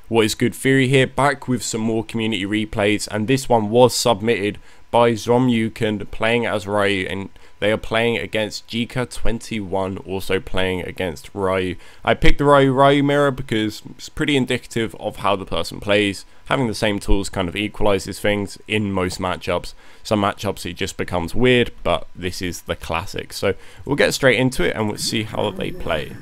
What is Good Theory here, back with some more community replays, and this one was submitted by Zomyuken playing as Ryu, and they are playing against Jika21, also playing against Ryu. I picked the Ryu mirror because it's pretty indicative of how the person plays. Having the same tools kind of equalizes things in most matchups. Some matchups it just becomes weird, but this is the classic. So we'll get straight into it and we'll see how they play.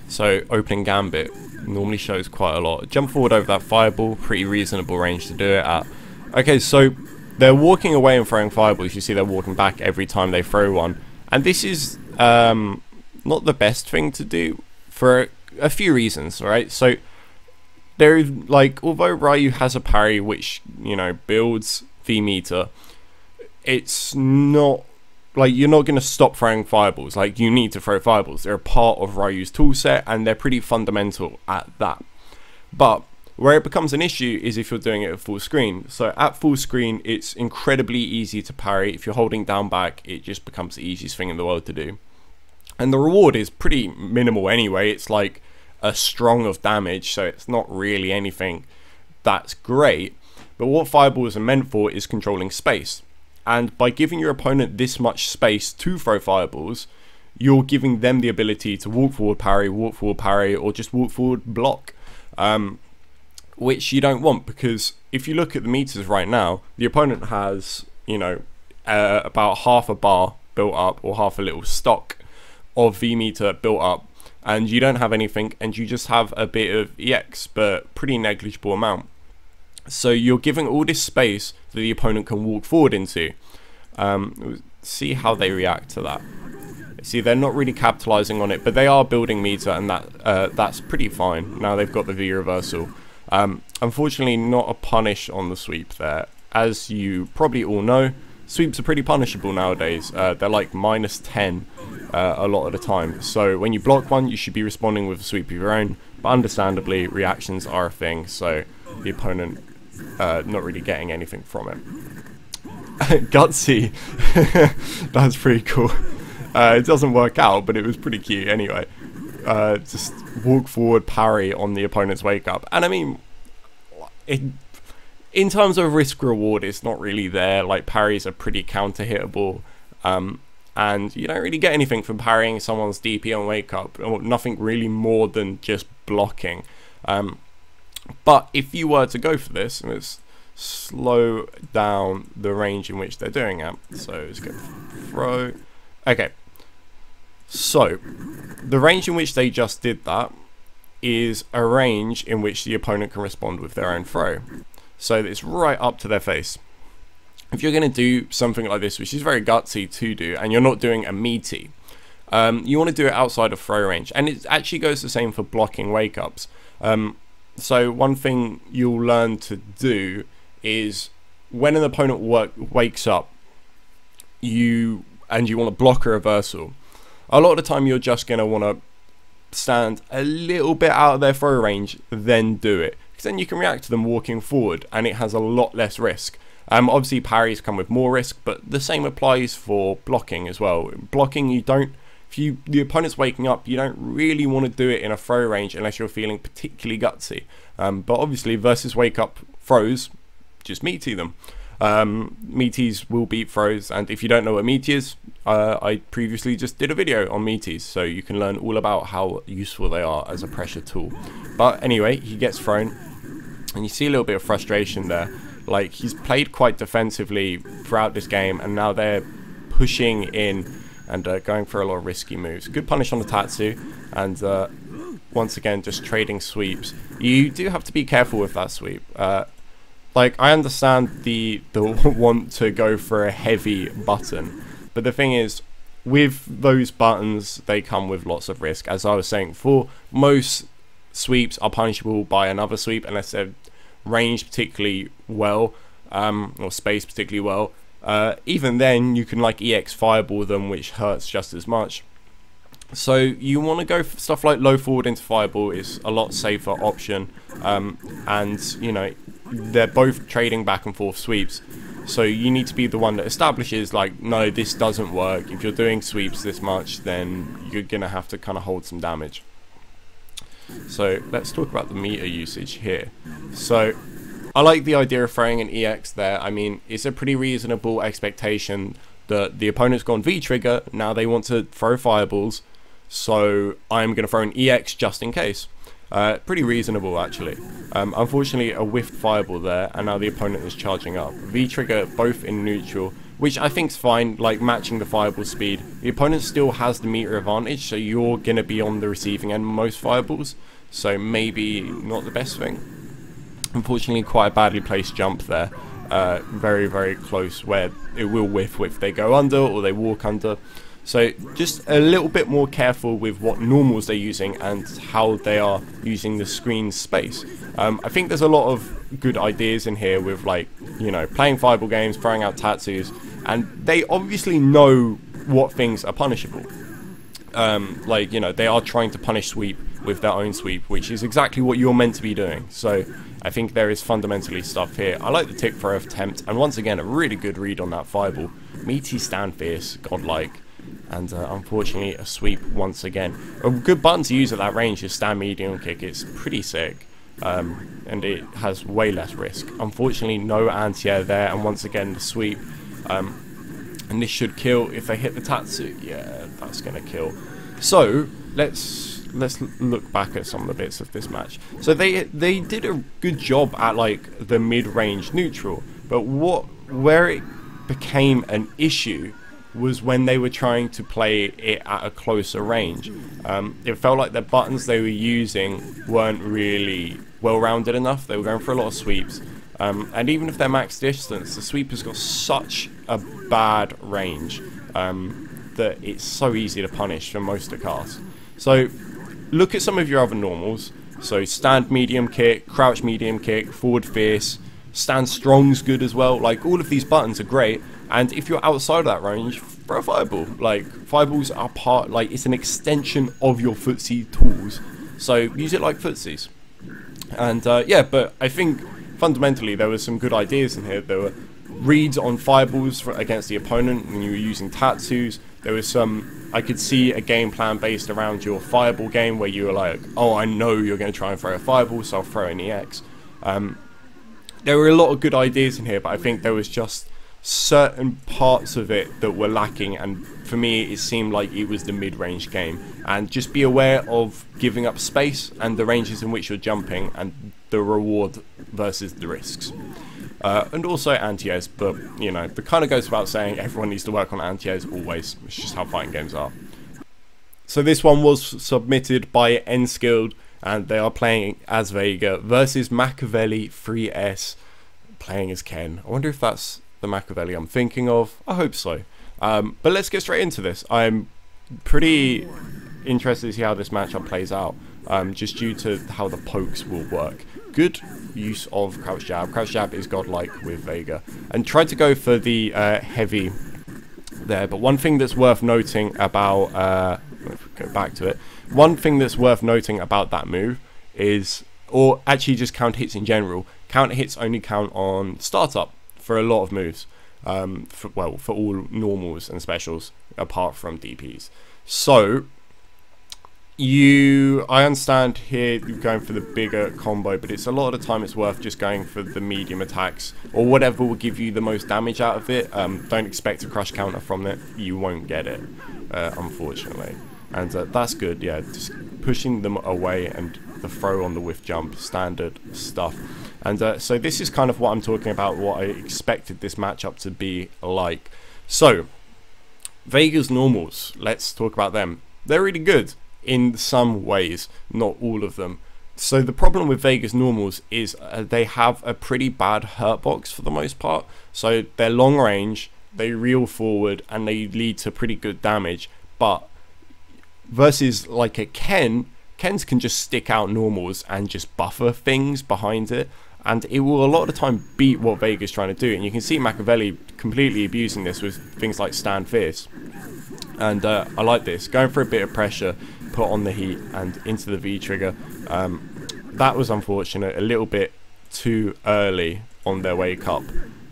So opening gambit normally shows quite a lot. Jump forward over that fireball, pretty reasonable range to do it at. Okay, so they're walking away and throwing fireballs. You see they're walking back every time they throw one. And this is not the best thing to do for a few reasons, right? So there, like, although Ryu has a parry which, you know, builds V meter, it's not like you're not going to stop throwing fireballs. Like, you need to throw fireballs. They're a part of Ryu's toolset and they're pretty fundamental at that. But where it becomes an issue is if you're doing it at full screen. So at full screen, it's incredibly easy to parry. If you're holding down back, it just becomes the easiest thing in the world to do. And the reward is pretty minimal anyway. It's like a strong of damage, so it's not really anything that's great. But what fireballs are meant for is controlling space. And by giving your opponent this much space to throw fireballs, you're giving them the ability to walk forward parry, or just walk forward block. Which you don't want, because if you look at the meters right now, the opponent has, you know, about half a bar built up, or half a little stock of V meter built up, and you don't have anything, and you just have a bit of EX, but pretty negligible amount. So you're giving all this space that the opponent can walk forward into. See how they react to that. See, they're not really capitalizing on it, but they are building meter, and that's pretty fine. Now they've got the V reversal. Unfortunately, not a punish on the sweep there. As you probably all know, sweeps are pretty punishable nowadays. They're like -10 a lot of the time. So when you block one, you should be responding with a sweep of your own. But understandably, reactions are a thing, so the opponent not really getting anything from it. Gutsy. That's pretty cool. It doesn't work out, but it was pretty cute anyway. Just walk forward parry on the opponent's wake up. And I mean, in terms of risk reward, it's not really there. Like, parries are pretty counter hittable, and you don't really get anything from parrying someone's DP on wake up, or nothing really more than just blocking. But if you were to go for this, and let's slow down the range in which they're doing it. So let's go throw. Okay. So, the range in which they just did that is a range in which the opponent can respond with their own throw. So it's right up to their face. If you're going to do something like this, which is very gutsy to do, and you're not doing a meaty, you want to do it outside of throw range. And it actually goes the same for blocking wake-ups. So one thing you'll learn to do is when an opponent wakes up, you want to block a reversal, a lot of the time you're just going to want to stand a little bit out of their throw range, then do it. Because then you can react to them walking forward, and it has a lot less risk. Obviously parries come with more risk, but the same applies for blocking as well. Blocking, if the opponent's waking up, you don't really want to do it in a throw range unless you're feeling particularly gutsy. But obviously versus wake up throws, just meaty them. Meaties will beat throws, and if you don't know what meaty is, I previously just did a video on meaties, so you can learn all about how useful they are as a pressure tool. But anyway, he gets thrown, and you see a little bit of frustration there. Like, he's played quite defensively throughout this game, and now they're pushing in and going for a lot of risky moves. Good punish on the Tatsu, and once again just trading sweeps. You do have to be careful with that sweep. Like, I understand the want to go for a heavy button, but the thing is, with those buttons, they come with lots of risk. As I was saying before, most sweeps are punishable by another sweep unless they're ranged particularly well, or spaced particularly well. Even then, you can like EX fireball them, which hurts just as much. So you want to go for stuff like low forward into fireball is a lot safer option, and you know, they're both trading back and forth sweeps, so you need to be the one that establishes, like, no, this doesn't work. If you're doing sweeps this much, then you're gonna have to kind of hold some damage. So let's talk about the meter usage here. So I like the idea of throwing an EX there. I mean, it's a pretty reasonable expectation that the opponent's gone V-trigger, now they want to throw fireballs, so I'm going to throw an EX just in case. Pretty reasonable, actually. Unfortunately, a whiffed fireball there, and now the opponent is charging up. V-trigger both in neutral, which I think's fine, like matching the fireball speed. The opponent still has the meter advantage, so you're going to be on the receiving end most fireballs, so maybe not the best thing. Unfortunately, quite a badly placed jump there. Very, very close, where it will whiff if they go under or they walk under. So just a little bit more careful with what normals they're using and how they are using the screen space. I think there's a lot of good ideas in here with, like, you know, playing fireball games, throwing out tattoos, and they obviously know what things are punishable. Like, you know, they are trying to punish sweep with their own sweep, which is exactly what you're meant to be doing. So I think there is fundamentally stuff here. I like the tick throw attempt, and once again, a really good read on that fireball. Meaty stand fierce, godlike, and unfortunately a sweep once again. A good button to use at that range is stand medium kick. It's pretty sick, and it has way less risk. Unfortunately, no anti-air there, and once again the sweep. And this should kill if they hit the tatsu. Yeah, that's gonna kill. So let's look back at some of the bits of this match. So they did a good job at, like, the mid-range neutral, but where it became an issue was when they were trying to play it at a closer range. It felt like the buttons they were using weren't really well-rounded enough. They were going for a lot of sweeps. And even if they're max distance, the sweep has got such a bad range that it's so easy to punish for most of the casts. So look at some of your other normals. So stand medium kick, crouch medium kick, forward fierce, stand strong's good as well. Like, all of these buttons are great, and if you're outside of that range, throw a fireball. Like, fireballs are part, like, it's an extension of your footsie tools, so use it like footsies. And yeah, but I think fundamentally there were some good ideas in here. There were reads on fireballs against the opponent when you were using tattoos. There was some, I could see a game plan based around your fireball game where you were like, oh, I know you're going to try and throw a fireball, so I'll throw an EX. There were a lot of good ideas in here, but I think there was just certain parts of it that were lacking, and for me it seemed like it was the mid-range game. And just be aware of giving up space and the ranges in which you're jumping, and the reward versus the risks. And also anti-airs, but, you know, it kind of goes without saying, everyone needs to work on anti-airs always. It's just how fighting games are. So this one was submitted by Enskilled, and they are playing as Vega versus Machiavelli 3S, playing as Ken. I wonder if that's the Machiavelli I'm thinking of. I hope so. But let's get straight into this. I'm pretty interested to see how this matchup plays out, just due to how the pokes will work. Good use of crouch jab. Crouch jab is godlike with Vega, and tried to go for the heavy there. But one thing that's worth noting about go back to it. One thing that's worth noting about that move is, or actually just counter hits in general, counter hits only count on startup for a lot of moves. For all normals and specials apart from DPs. So I understand here you're going for the bigger combo, but it's a lot of the time it's worth just going for the medium attacks or whatever will give you the most damage out of it. Don't expect a crush counter from it. You won't get it, unfortunately. And that's good, yeah, just pushing them away and the throw on the whiff jump, standard stuff. And so this is kind of what I'm talking about, what I expected this matchup to be like. So, Vega's normals, let's talk about them. They're really good in some ways, not all of them. So the problem with Vega's normals is they have a pretty bad hurt box for the most part. So they're long range, they reel forward, and they lead to pretty good damage. But versus like a Ken's can just stick out normals and just buffer things behind it, and it will a lot of the time beat what Vega's trying to do. And you can see Machiavelli completely abusing this with things like stand fierce. And I like this, going for a bit of pressure, put on the heat and into the V trigger. That was unfortunate, a little bit too early on their wake up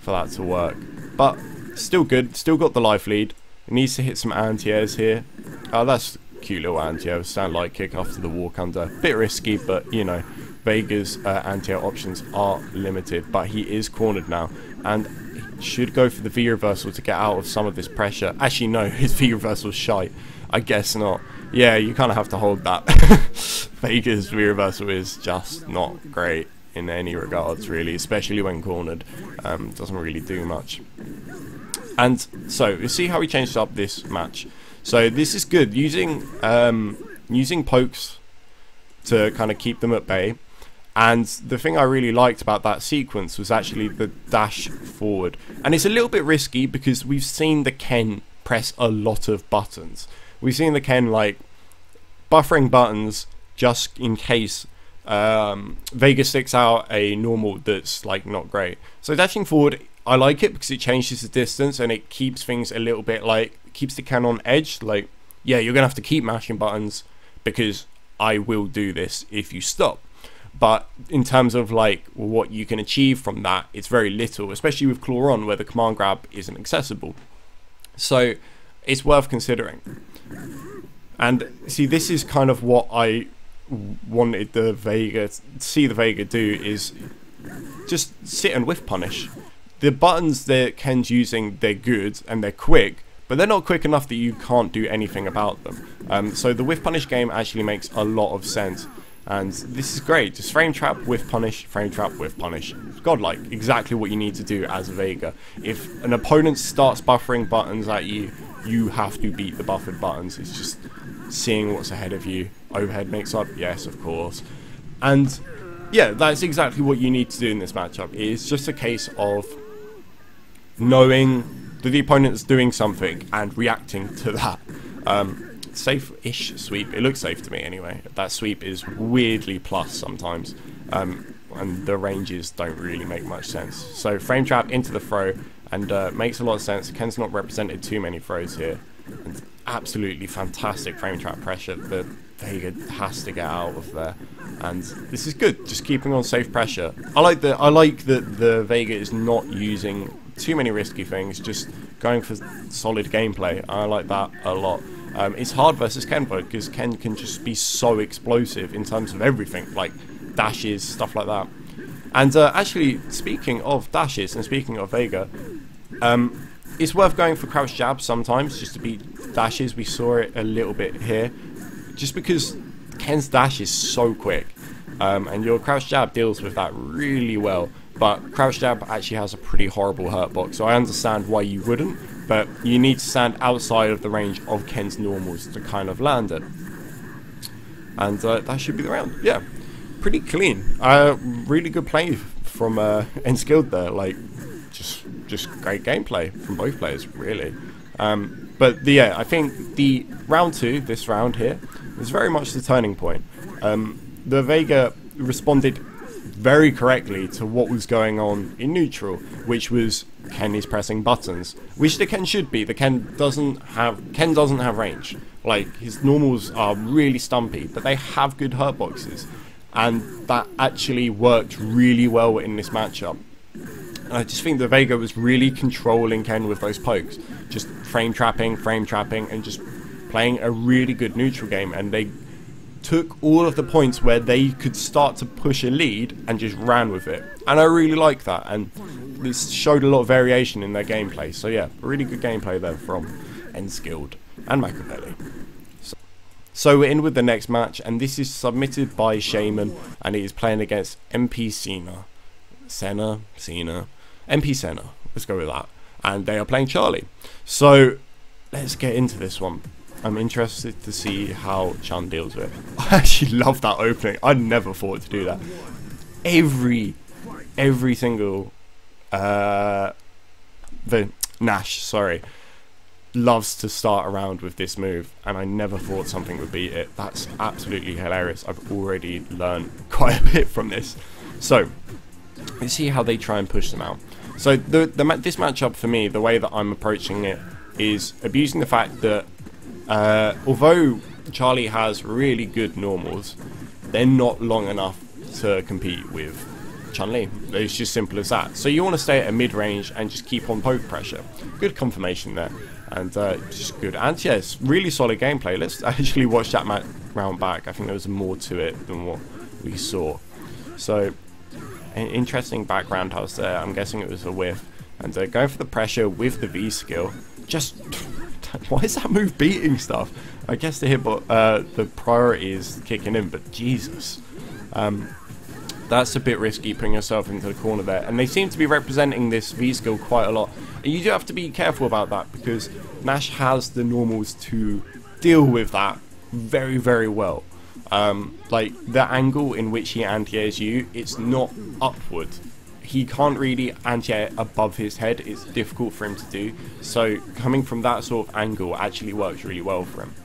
for that to work, but still good, still got the life lead. It needs to hit some anti-airs here. That's cute little anti-air, stand light kick after the walk under. Bit risky, but you know, Vega's anti-air options are limited, but he is cornered now, and he should go for the V-reversal to get out of some of this pressure. Actually, no, his V-reversal's shite. I guess not. Yeah, you kind of have to hold that. Vega's V-reversal is just not great in any regards, really, especially when cornered. Doesn't really do much. And so, you see how he changed up this match. So this is good, using pokes to kind of keep them at bay. And the thing I really liked about that sequence was actually the dash forward. And it's a little bit risky because we've seen the Ken press a lot of buttons. We've seen the Ken like buffering buttons just in case Vega sticks out a normal that's like not great. So dashing forward, I like it because it changes the distance and it keeps things a little bit like, keeps the Ken on edge. Like, yeah, you're gonna have to keep mashing buttons because I will do this if you stop. But in terms of like what you can achieve from that, it's very little, especially with Claw on where the command grab isn't accessible. So it's worth considering. And see, this is kind of what I wanted the Vega, see the Vega do, is just sit and whiff punish. The buttons that Ken's using, they're good and they're quick, but they're not quick enough that you can't do anything about them. So the whiff punish game actually makes a lot of sense. And this is great. Just frame trap, whiff punish, frame trap, whiff punish. Godlike, exactly what you need to do as a Vega. If an opponent starts buffering buttons at you, you have to beat the buffered buttons. It's just seeing what's ahead of you. Overhead mix up, yes, of course. And yeah, that's exactly what you need to do in this matchup. It's just a case of knowing that the opponent's doing something and reacting to that. Safe-ish sweep. It looks safe to me anyway. That sweep is weirdly plus sometimes, and the ranges don't really make much sense. So frame trap into the throw, and makes a lot of sense. Ken's not represented too many throws here. And absolutely fantastic frame trap pressure that Vega has to get out of there, and this is good. Just keeping on safe pressure. I like that the Vega is not using too many risky things, just going for solid gameplay. I like that a lot. It's hard versus Ken though, because Ken can just be so explosive in terms of everything, like dashes, stuff like that. And actually, speaking of dashes and speaking of Vega, it's worth going for crouch jabs sometimes just to beat dashes. We saw it a little bit here, just because Ken's dash is so quick, and your crouch jab deals with that really well. But crouch jab actually has a pretty horrible hurt box, so I understand why you wouldn't, but you need to stand outside of the range of Ken's normals to kind of land it. And that should be the round. Yeah, pretty clean. Really good play from Enskilled there. Like, just great gameplay from both players, really. But yeah, I think the round 2, this round here, was very much the turning point. The Vega responded very correctly to what was going on in neutral, which was Ken is pressing buttons, which the Ken should be. The Ken doesn't have range. Like, his normals are really stumpy, but they have good hurt boxes, and that actually worked really well in this matchup. And I just think the Vega was really controlling Ken with those pokes, just frame trapping, and just playing a really good neutral game, and they took all of the points where they could start to push a lead and just ran with it. And I really like that, and this showed a lot of variation in their gameplay. So yeah, really good gameplay there from Enskilled and Makaveli. So we're in with the next match, and this is submitted by Shaman, and he is playing against MP Senna. MP Senna, let's go with that. And they are playing Charlie. So let's get into this one. I'm interested to see how Chun deals with it. I actually love that opening. I never thought to do that. Every single the Nash, sorry, loves to start around with this move, and I never thought something would beat it. That's absolutely hilarious. I've already learned quite a bit from this. So let's see how they try and push them out. So this matchup for me, the way that I'm approaching it is abusing the fact that although Charlie has really good normals, they're not long enough to compete with Chun-Li. It's just simple as that. So you want to stay at a mid-range and just keep on poke pressure. Good confirmation there. and just good. And yes, really solid gameplay. Let's actually watch that round back. I think there was more to it than what we saw. So, an interesting background house there. I'm guessing it was a whiff. And going for the pressure with the V skill. Just, why is that move beating stuff? I guess the the priority is kicking in, but Jesus. That's a bit risky, putting yourself into the corner there. And they seem to be representing this V skill quite a lot. And you do have to be careful about that, because Nash has the normals to deal with that very, very well. Like, the angle in which he anti-airs you, it's not upward. He can't really anti-air above his head. It's difficult for him to do. So, coming from that sort of angle actually works really well for him.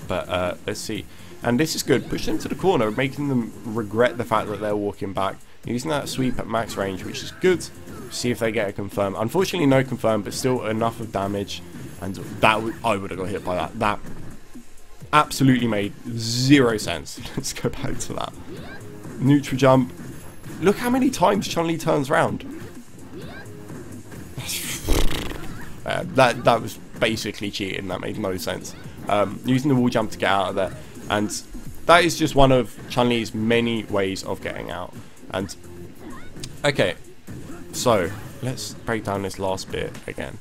But, let's see. And this is good. Push them to the corner, making them regret the fact that they're walking back. Using that sweep at max range, which is good. See if they get a confirm. Unfortunately, no confirm, but still enough of damage. And that I would have got hit by that. That absolutely made zero sense. Let's go back to that. Neutral jump. Look how many times Chun-Li turns around. That was basically cheating. That made no sense. Using the wall jump to get out of there. And that is just one of Chun-Li's many ways of getting out. And, okay, so let's break down this last bit again.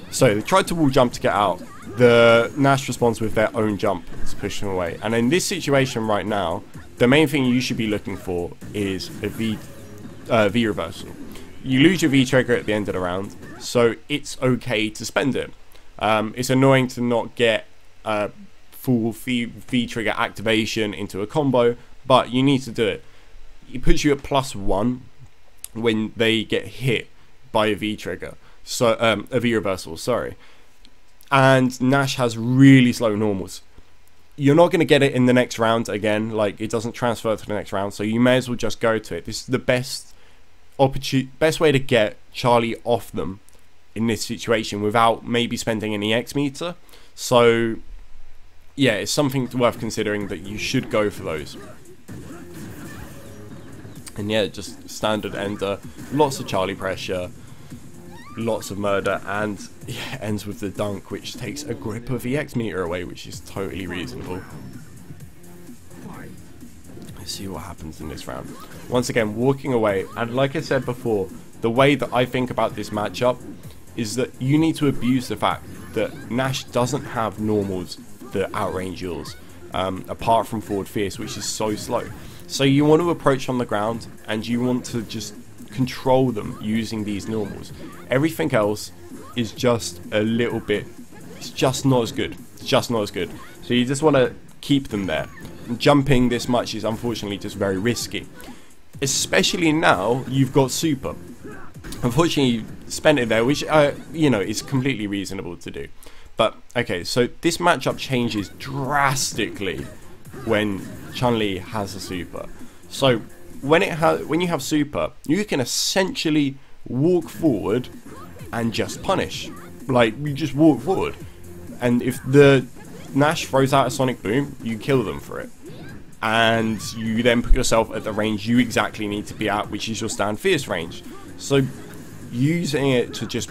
So they tried to wall jump to get out. The Nash responds with their own jump to push them away. And in this situation right now, the main thing you should be looking for is a V reversal. You lose your V trigger at the end of the round, so it's okay to spend it. It's annoying to not get full V trigger activation into a combo, but you need to do it. It puts you at +1 when they get hit by a V trigger, so a V reversal, sorry. And Nash has really slow normals. You're not going to get it in the next round again. Like, it doesn't transfer to the next round, so you may as well just go to it. This is the best way to get Charlie off them in this situation without maybe spending an EX meter. So yeah, it's something worth considering, that you should go for those. And yeah, just standard ender, lots of Charlie pressure, lots of murder, and yeah, ends with the dunk, which takes a grip of EX meter away, which is totally reasonable. Let's see what happens in this round. Once again, walking away, and like I said before, the way that I think about this matchup is that you need to abuse the fact that Nash doesn't have normals that outrange yours, apart from forward fierce, which is so slow. So you want to approach on the ground, and you want to just control them using these normals. Everything else is just a little bit, it's just not as good. It's just not as good. So you just want to keep them there. And jumping this much is unfortunately just very risky. Especially now you've got super. Unfortunately, you spent it there, which, you know, is completely reasonable to do. But, okay, so this matchup changes drastically when Chun-Li has a super. So, when you have super, you can essentially walk forward and just punish. Like, you just walk forward. And if the Nash throws out a Sonic Boom, you kill them for it. And you then put yourself at the range you exactly need to be at, which is your stand fierce range. So, using it to just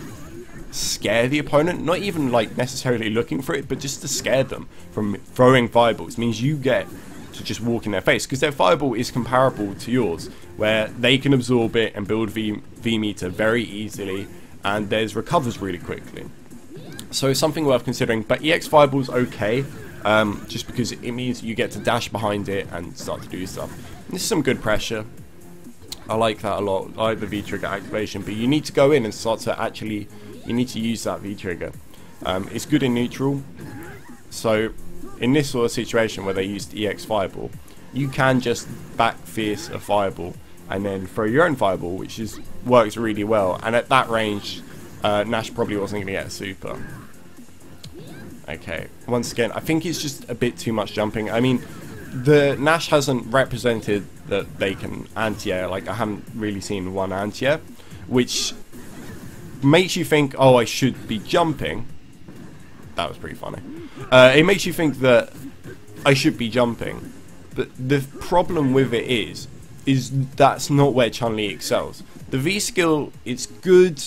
scare the opponent, not even like necessarily looking for it, but just to scare them from throwing fireballs, means you get to just walk in their face, because their fireball is comparable to yours, where they can absorb it and build V meter very easily, and theirs recovers really quickly. So it's something worth considering. But EX fireball's okay, just because it means you get to dash behind it and start to do stuff. And this is some good pressure. I like that a lot. I like the V trigger activation, but you need to go in and start to actually, you need to use that V trigger. It's good in neutral, so in this sort of situation where they used EX fireball, you can just back fierce a fireball and then throw your own fireball, which works really well. And at that range, Nash probably wasn't going to get a super. Okay, once again, I think it's just a bit too much jumping. I mean, the Nash hasn't represented that they can anti-air. Like, I haven't really seen one anti-air, which makes you think, oh, I should be jumping. That was pretty funny. It makes you think that I should be jumping, but the problem with it is that's not where Chun-Li excels. The V skill, it's good,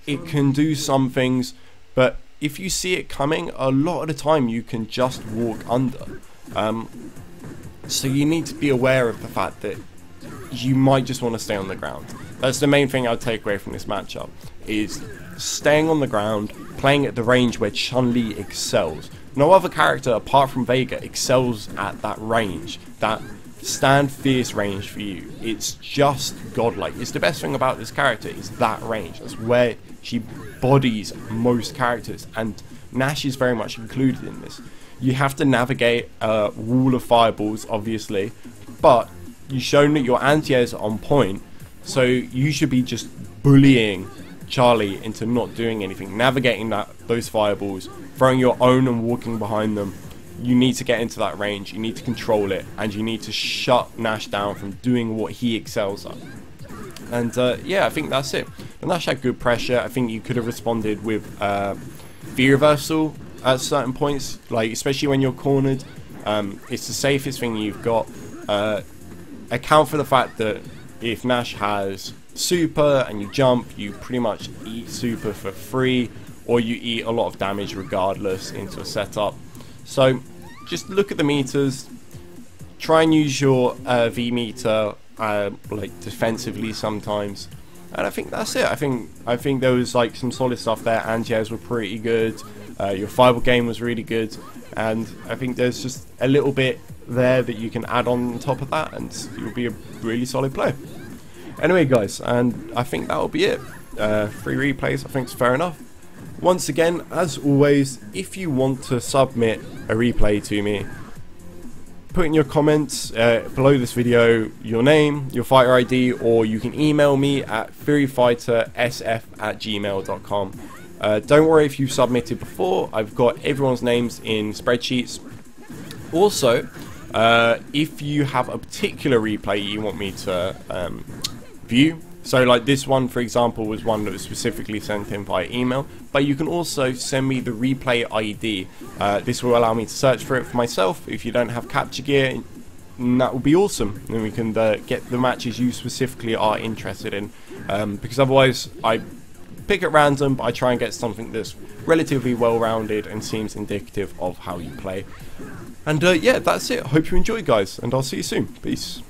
it can do some things, but if you see it coming, a lot of the time you can just walk under. So you need to be aware of the fact that you might just want to stay on the ground. That's the main thing I'd take away from this matchup, is staying on the ground, playing at the range where Chun-Li excels. No other character apart from Vega excels at that range, that stand fierce range for you. It's just godlike. It's the best thing about this character, is that range. That's where she bodies most characters, and Nash is very much included in this. You have to navigate a wall of fireballs, obviously, but you've shown that your anti-airs are on point, so you should be just bullying Charlie into not doing anything, navigating those fireballs, throwing your own and walking behind them. You need to get into that range, you need to control it, and you need to shut Nash down from doing what he excels at. And yeah, I think that's it. But Nash had good pressure. I think you could have responded with V-reversal at certain points, like especially when you're cornered. It's the safest thing you've got. Account for the fact that if Nash has super and you jump, you pretty much eat super for free, or you eat a lot of damage regardless into a setup. So just look at the meters, try and use your V meter like defensively sometimes, and I think that's it. I think there was like some solid stuff there. Anti-airs were pretty good, your fireball game was really good, and I think there's just a little bit there that you can add on top of that, and you'll be a really solid player. Anyway guys, and I think that'll be it. 3 replays, I think it's fair enough. Once again, as always, if you want to submit a replay to me, put in your comments below this video your name, your fighter ID, or you can email me at furyfightersf@gmail.com. Don't worry if you submitted before, I've got everyone's names in spreadsheets. Also, if you have a particular replay you want me to view, so like this one for example was one that was specifically sent in via email, but you can also send me the replay ID. This will allow me to search for it for myself. If you don't have capture gear, that would be awesome, and we can get the matches you specifically are interested in, because otherwise I pick at random, but I try and get something that's relatively well-rounded and seems indicative of how you play. And yeah, that's it. Hope you enjoy, guys, and I'll see you soon. Peace.